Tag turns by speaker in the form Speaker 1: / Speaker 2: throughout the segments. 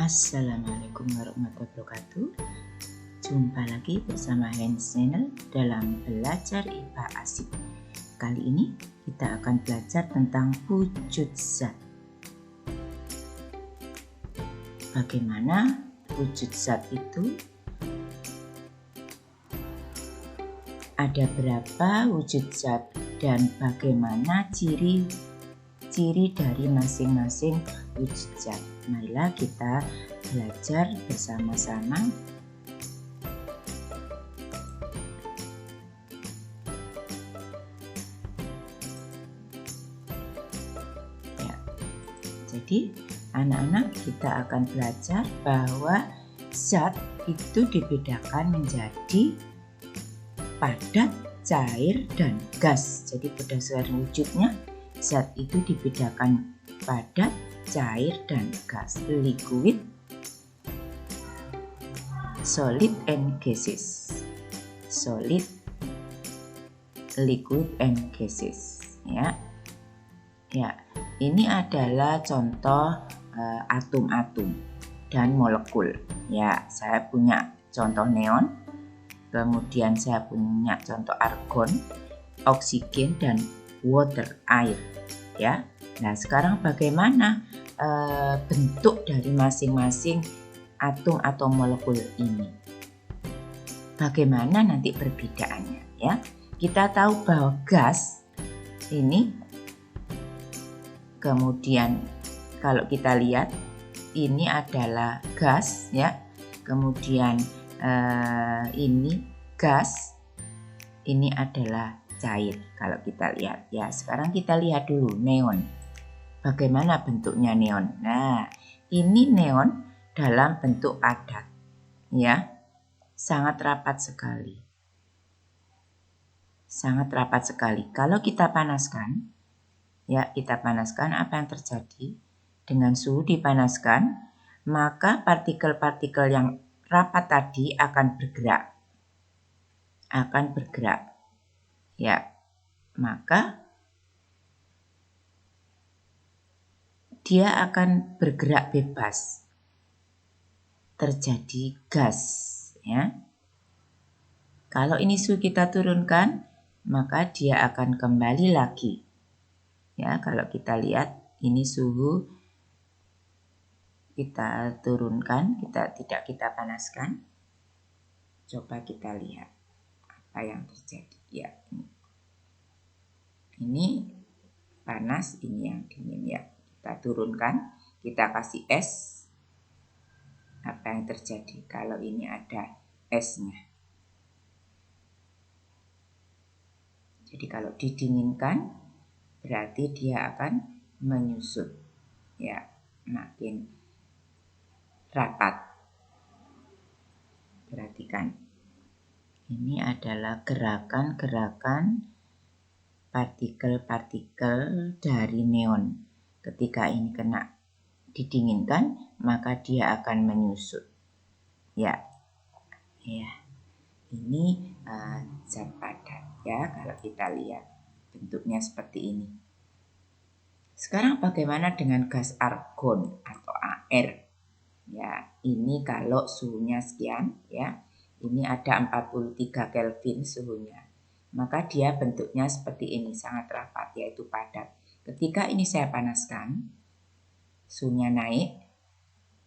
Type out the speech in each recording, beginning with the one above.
Speaker 1: Assalamualaikum warahmatullahi wabarakatuh. Jumpa lagi bersama Hans Channel dalam belajar IPA Asik. Kali ini kita akan belajar tentang wujud zat. Bagaimana wujud zat itu? Ada berapa wujud zat dan bagaimana ciri dari masing-masing wujud zat. Marilah kita belajar bersama-sama. Ya, jadi anak-anak, kita akan belajar bahwa zat itu dibedakan menjadi padat, cair, dan gas. Jadi berdasarkan wujudnya, zat itu dibedakan padat, cair, dan gas, liquid, solid, and gases. Solid, liquid, and gases. Ya, ini adalah contoh atom-atom dan molekul. Ya, saya punya contoh neon, kemudian saya punya contoh argon, oksigen, dan water, air. Ya. Nah, sekarang bagaimana bentuk dari masing-masing atom atau molekul ini? Bagaimana nanti perbedaannya, ya? Kita tahu bahwa gas ini, kemudian kalau kita lihat ini adalah gas, ya. Kemudian ini gas, ini adalah cair. Kalau kita lihat, ya. Sekarang kita lihat dulu neon. Bagaimana bentuknya neon? Nah, ini neon dalam bentuk padat, ya, sangat rapat sekali, sangat rapat sekali. Kalau kita panaskan, ya, kita panaskan, apa yang terjadi? Dengan suhu dipanaskan, maka partikel-partikel yang rapat tadi akan bergerak, ya, maka dia akan bergerak bebas, terjadi gas, ya. Kalau ini suhu kita turunkan, maka dia akan kembali lagi, ya. Kalau kita lihat ini suhu kita turunkan, tidak kita panaskan, coba kita lihat apa yang terjadi. Ya, ini panas, ini yang dingin, ya. Kita turunkan, kita kasih es. Apa yang terjadi kalau ini ada esnya? Jadi kalau didinginkan, berarti dia akan menyusut, ya, makin rapat. Perhatikan, ini adalah gerakan-gerakan partikel-partikel dari neon. Ketika ini didinginkan, maka dia akan menyusut. Ya. Ini zat padat, ya. Kalau kita lihat bentuknya seperti ini. Sekarang bagaimana dengan gas argon atau AR? Ya, ini kalau suhunya sekian, ya. Ini ada 43 Kelvin suhunya. Maka dia bentuknya seperti ini, sangat rapat, yaitu padat. Ketika ini saya panaskan, suhunya naik,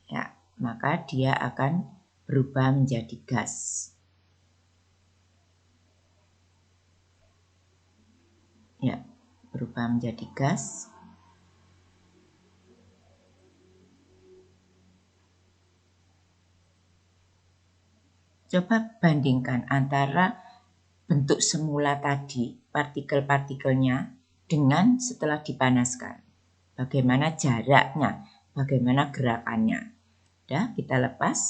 Speaker 1: ya, maka dia akan berubah menjadi gas. Ya, berubah menjadi gas. Coba bandingkan antara bentuk semula tadi, partikel-partikelnya, dengan setelah dipanaskan. Bagaimana jaraknya, bagaimana gerakannya. Udah, kita lepas.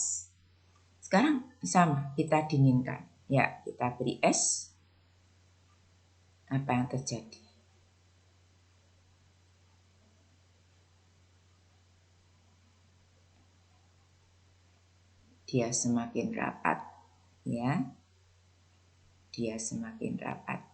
Speaker 1: Sekarang sama, kita dinginkan. Ya, kita beri es. Apa yang terjadi? Dia semakin rapat, ya. Dia semakin rapat.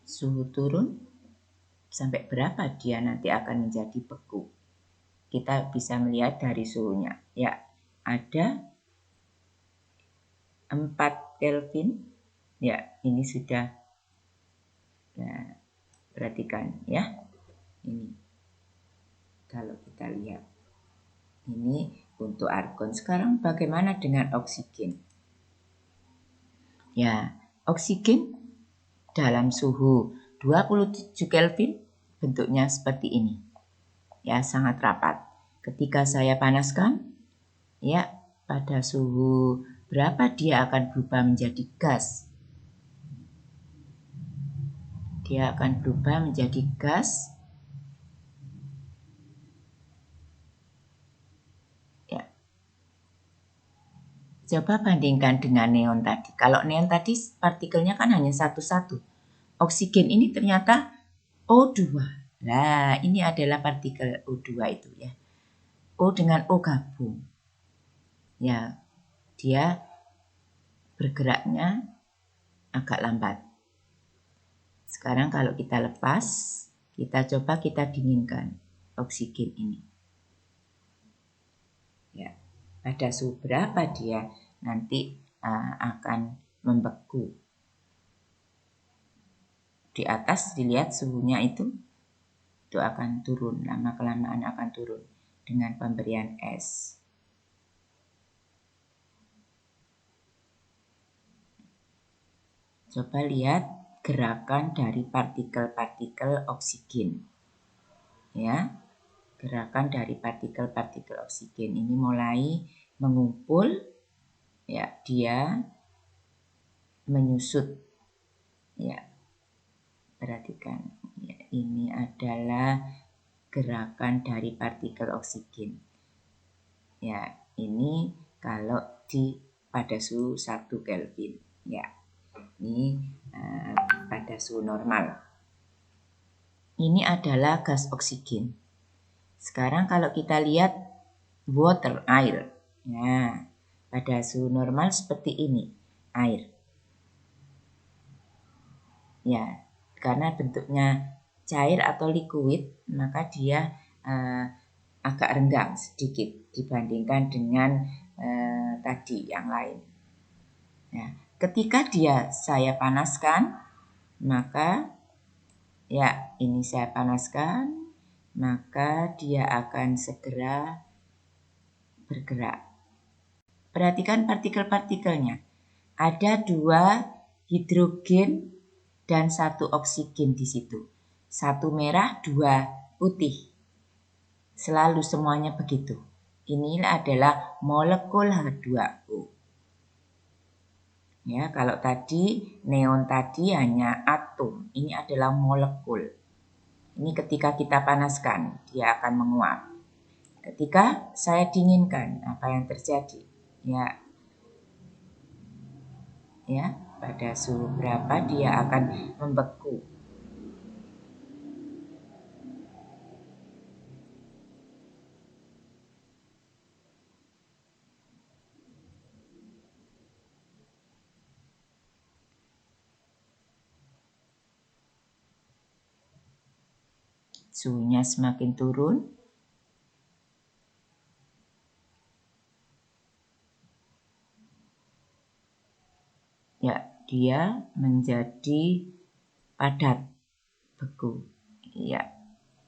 Speaker 1: suhu turun, sampai berapa dia nanti akan menjadi beku. Kita bisa melihat dari suhunya. Ya, ada 4 Kelvin. Ya, ini sudah. Nah, perhatikan ya. Ini kalau kita lihat. Ini untuk argon. Sekarang bagaimana dengan oksigen? Ya, oksigen dalam suhu 27 Kelvin bentuknya seperti ini. Ya, sangat rapat. Ketika saya panaskan, ya, pada suhu berapa dia akan berubah menjadi gas. Dia akan berubah menjadi gas. Ya. Coba bandingkan dengan neon tadi. Kalau neon tadi partikelnya kan hanya satu-satu. Oksigen ini ternyata O2. Nah, ini adalah partikel O2 itu ya. O dengan O gabung. Ya, dia bergeraknya agak lambat. Sekarang kalau kita lepas, kita coba kita dinginkan oksigen ini. Ya, pada suhu berapa dia nanti akan membeku. Di atas dilihat suhunya itu akan turun, lama-kelamaan akan turun dengan pemberian es. Coba lihat gerakan dari partikel-partikel oksigen. Ya, gerakan dari partikel-partikel oksigen ini mulai mengumpul, ya, dia menyusut. Ya, perhatikan, ya, ini adalah gerakan dari partikel oksigen. Ya, ini kalau pada suhu 1 Kelvin. Ya, ini pada suhu normal. Ini adalah gas oksigen. Sekarang kalau kita lihat water, air. Ya, pada suhu normal seperti ini, air. Ya, karena bentuknya cair atau liquid, maka dia agak renggang sedikit dibandingkan dengan tadi yang lain. Nah, ketika saya panaskan, maka ya ini saya panaskan, maka dia akan segera bergerak. Perhatikan partikel-partikelnya. Ada 2 hidrogen dan 1 oksigen di situ. 1 merah, 2 putih. Selalu semuanya begitu. Ini adalah molekul H2O. Ya, kalau tadi neon tadi hanya atom, ini adalah molekul. Ini ketika kita panaskan, dia akan menguap. Ketika saya dinginkan, apa yang terjadi? Ya, pada suhu berapa dia akan membeku. Suhunya semakin turun, ya, dia menjadi padat, beku. Ya.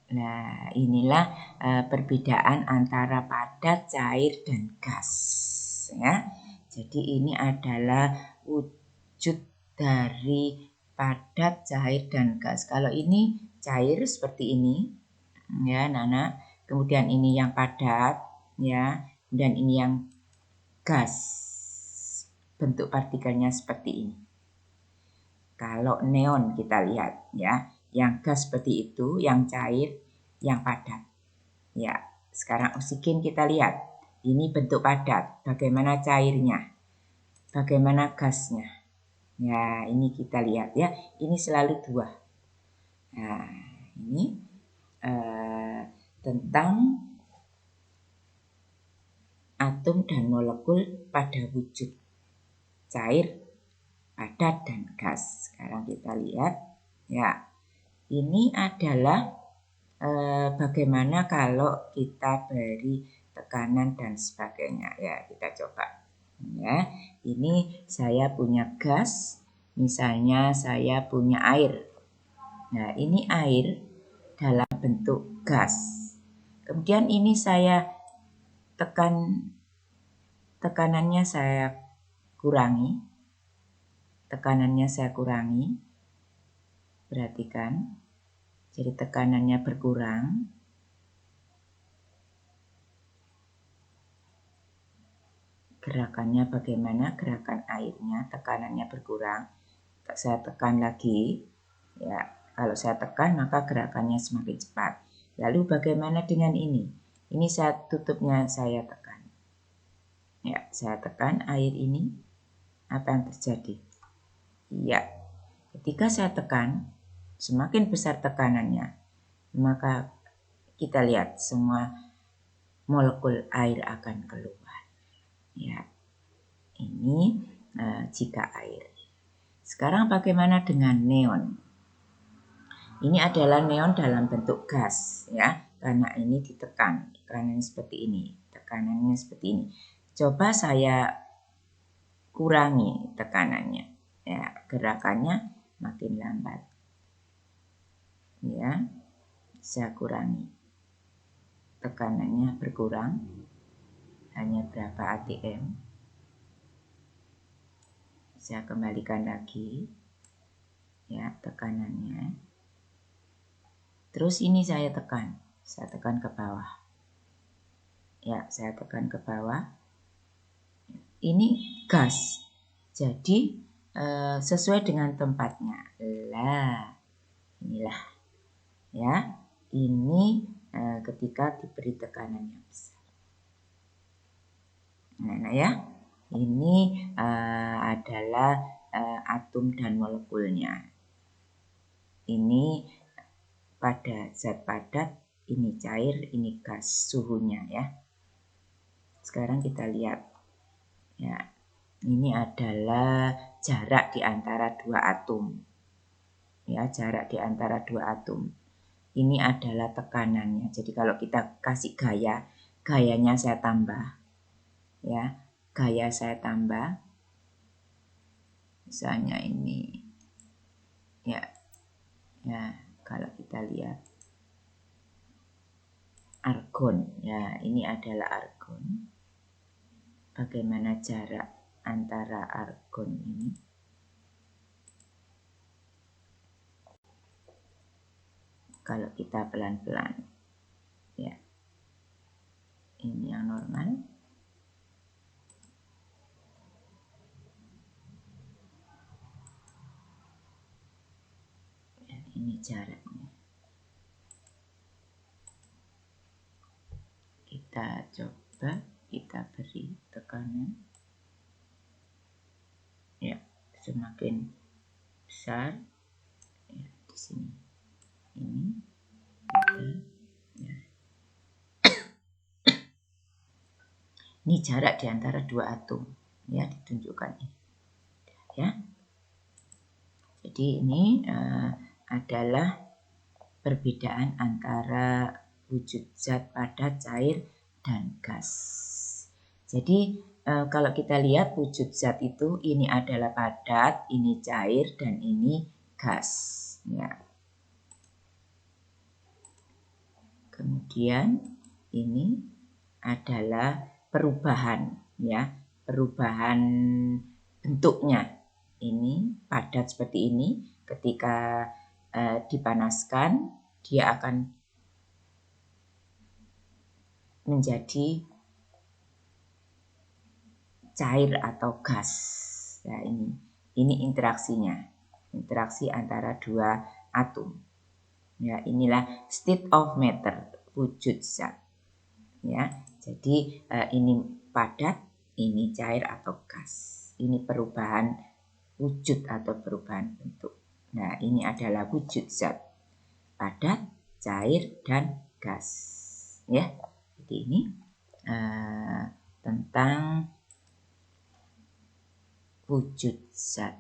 Speaker 1: Nah, inilah perbedaan antara padat, cair, dan gas. Ya. Jadi ini adalah wujud dari padat, cair, dan gas. Kalau ini cair seperti ini, ya, Nana. Kemudian ini yang padat, ya. Dan ini yang gas. Bentuk partikelnya seperti ini. Kalau neon kita lihat, ya. Yang gas seperti itu, yang cair, yang padat. Ya, sekarang oksigen kita lihat. Ini bentuk padat, bagaimana cairnya, bagaimana gasnya. Ya, ini kita lihat ya. Ini selalu 2. Nah, ini tentang atom dan molekul pada wujud cair, padat, dan gas. Sekarang kita lihat. Ya, ini adalah bagaimana kalau kita beri tekanan dan sebagainya. Ya, kita coba. Ya, ini saya punya gas, misalnya saya punya air. Nah, ini air dalam bentuk gas. Kemudian ini saya tekanannya saya kurangi. Perhatikan. Jadi tekanannya berkurang. Gerakannya bagaimana? Gerakan airnya, tekanannya berkurang. Saya tekan lagi. Ya, kalau saya tekan maka gerakannya semakin cepat. Lalu bagaimana dengan ini? Ini tutupnya saya tekan. Ya, saya tekan air ini. Apa yang terjadi? Ya, ketika saya tekan, semakin besar tekanannya, maka kita lihat semua molekul air akan keluar. Ya, ini jika air. Sekarang bagaimana dengan neon? Ini adalah neon dalam bentuk gas, ya, karena ini ditekan, tekanannya seperti ini, tekanannya seperti ini. Coba saya kurangi tekanannya, ya, gerakannya makin lambat. Ya, saya kurangi, tekanannya berkurang, hanya berapa atm. Saya kembalikan lagi, ya, tekanannya. Terus ini saya tekan ke bawah. Ya, saya tekan ke bawah. Ini gas, jadi sesuai dengan tempatnya. Lah, inilah, ya. Ini ketika diberi tekanan yang besar. Nah ya, ini adalah atom dan molekulnya. Ini pada zat padat, ini cair, ini gas, suhunya ya. Sekarang kita lihat, ya, ini adalah jarak di antara dua atom. Ya, jarak di antara dua atom. Ini adalah tekanannya. Jadi kalau kita kasih gayanya saya tambah. Ya, gaya saya tambah. Misalnya ini. Ya. Ya, kalau kita lihat argon. Ya, ini adalah argon. Bagaimana jarak antara argon ini? Kalau kita pelan-pelan, ya, ini yang normal. Dan ini jaraknya. Kita coba, kita beri tekanan. Ya, semakin besar. Ya, di sini. Ini kita, ya. Ini jarak di antara dua atom, ya, ditunjukkan ini, ya. Jadi ini adalah perbedaan antara wujud zat padat, cair, dan gas. Jadi kalau kita lihat wujud zat itu, ini adalah padat, ini cair, dan ini gas. Ya. Kemudian ini adalah perubahan, ya, perubahan bentuknya. Ini padat seperti ini, ketika dipanaskan dia akan menjadi cair atau gas. Nah, ini interaksinya, interaksi antara dua atom. Ya, inilah state of matter, wujud zat. Ya, jadi ini padat, ini cair atau gas. Ini perubahan wujud atau perubahan bentuk. Nah, ini adalah wujud zat, padat, cair, dan gas. Ya, jadi ini tentang wujud zat.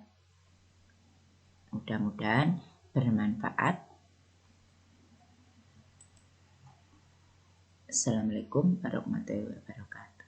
Speaker 1: Mudah-mudahan bermanfaat. Assalamualaikum warahmatullahi wabarakatuh.